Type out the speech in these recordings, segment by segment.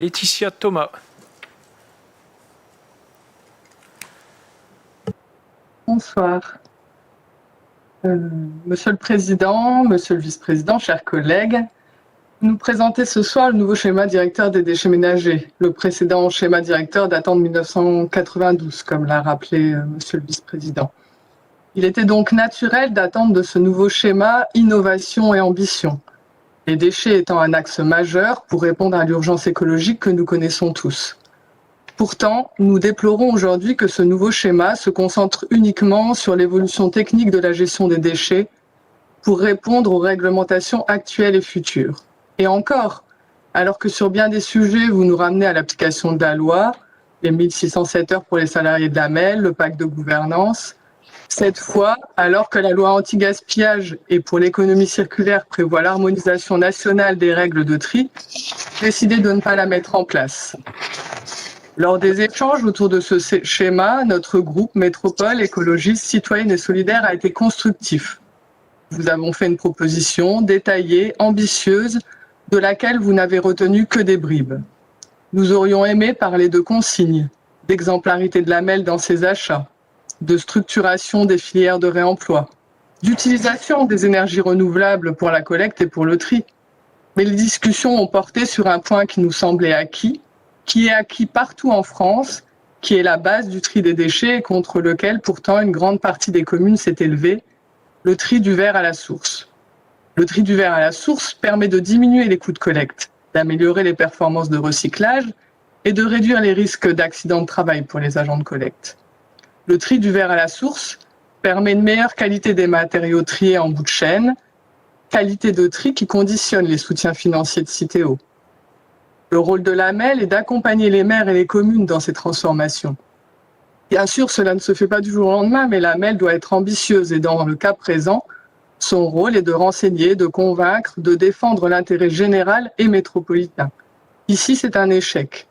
Laetitia Thomas. Bonsoir. Monsieur le Président, Monsieur le Vice-président, chers collègues, vous nous présentez ce soir le nouveau schéma directeur des déchets ménagers. Le précédent schéma directeur datant de 1992, comme l'a rappelé Monsieur le Vice-président. Il était donc naturel d'attendre de ce nouveau schéma innovation et ambition, les déchets étant un axe majeur pour répondre à l'urgence écologique que nous connaissons tous. Pourtant, nous déplorons aujourd'hui que ce nouveau schéma se concentre uniquement sur l'évolution technique de la gestion des déchets pour répondre aux réglementations actuelles et futures. Et encore, alors que sur bien des sujets, vous nous ramenez à l'application de la loi, les 1607 heures pour les salariés de la MEL, le pacte de gouvernance, cette fois, alors que la loi anti-gaspillage et pour l'économie circulaire prévoit l'harmonisation nationale des règles de tri, décidez de ne pas la mettre en place. Lors des échanges autour de ce schéma, notre groupe Métropole écologiste, citoyenne et solidaire a été constructif. Nous avons fait une proposition détaillée, ambitieuse, de laquelle vous n'avez retenu que des bribes. Nous aurions aimé parler de consignes, d'exemplarité de la MEL dans ses achats, de structuration des filières de réemploi, d'utilisation des énergies renouvelables pour la collecte et pour le tri. Mais les discussions ont porté sur un point qui nous semblait acquis, qui est acquis partout en France, qui est la base du tri des déchets et contre lequel pourtant une grande partie des communes s'est élevée, le tri du verre à la source. Le tri du verre à la source permet de diminuer les coûts de collecte, d'améliorer les performances de recyclage et de réduire les risques d'accidents de travail pour les agents de collecte. Le tri du verre à la source permet une meilleure qualité des matériaux triés en bout de chaîne, qualité de tri qui conditionne les soutiens financiers de Citeo. Le rôle de la MEL est d'accompagner les maires et les communes dans ces transformations. Bien sûr, cela ne se fait pas du jour au lendemain, mais la MEL doit être ambitieuse et dans le cas présent, son rôle est de renseigner, de convaincre, de défendre l'intérêt général et métropolitain. Ici, c'est un échec.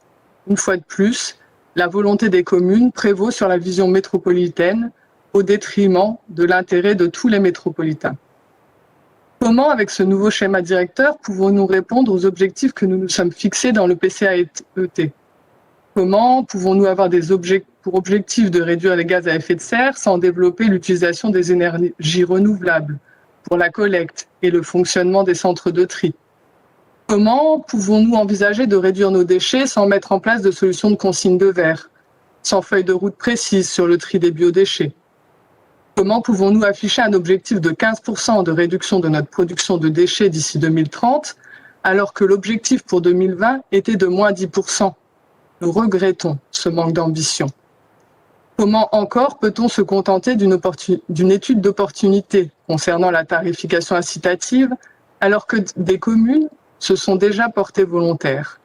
Une fois de plus, la volonté des communes prévaut sur la vision métropolitaine au détriment de l'intérêt de tous les métropolitains. Comment, avec ce nouveau schéma directeur, pouvons-nous répondre aux objectifs que nous nous sommes fixés dans le PCAET? Comment pouvons-nous avoir pour objectif de réduire les gaz à effet de serre sans développer l'utilisation des énergies renouvelables pour la collecte et le fonctionnement des centres de tri? Comment pouvons-nous envisager de réduire nos déchets sans mettre en place de solutions de consigne de verre, sans feuille de route précise sur le tri des biodéchets? Comment pouvons-nous afficher un objectif de 15% de réduction de notre production de déchets d'ici 2030, alors que l'objectif pour 2020 était de moins 10%? Nous regrettons ce manque d'ambition. Comment encore peut-on se contenter d'une étude d'opportunité concernant la tarification incitative, alors que des communes se sont déjà portées volontaires?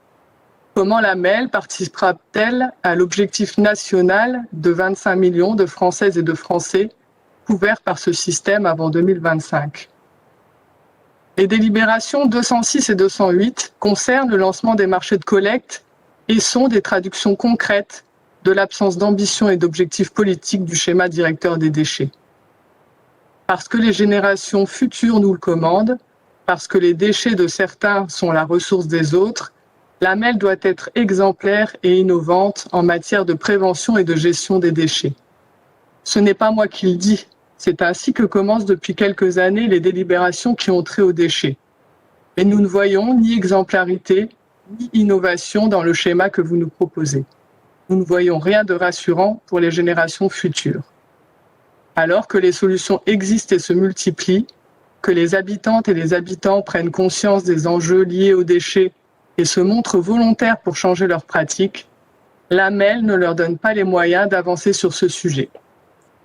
Comment la MEL participera-t-elle à l'objectif national de 25 millions de Françaises et de Français couverts par ce système avant 2025. Les délibérations 206 et 208 concernent le lancement des marchés de collecte et sont des traductions concrètes de l'absence d'ambition et d'objectifs politiques du schéma directeur des déchets. Parce que les générations futures nous le commandent, parce que les déchets de certains sont la ressource des autres, la MEL doit être exemplaire et innovante en matière de prévention et de gestion des déchets. Ce n'est pas moi qui le dis. C'est ainsi que commencent depuis quelques années les délibérations qui ont trait aux déchets. Mais nous ne voyons ni exemplarité, ni innovation dans le schéma que vous nous proposez. Nous ne voyons rien de rassurant pour les générations futures. Alors que les solutions existent et se multiplient, que les habitantes et les habitants prennent conscience des enjeux liés aux déchets et se montrent volontaires pour changer leurs pratiques, la MEL ne leur donne pas les moyens d'avancer sur ce sujet.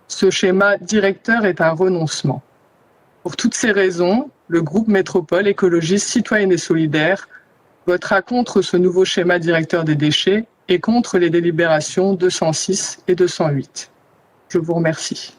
Ce schéma directeur est un renoncement. Pour toutes ces raisons, le groupe Métropole écologiste, citoyenne et solidaire votera contre ce nouveau schéma directeur des déchets et contre les délibérations 206 et 208. Je vous remercie.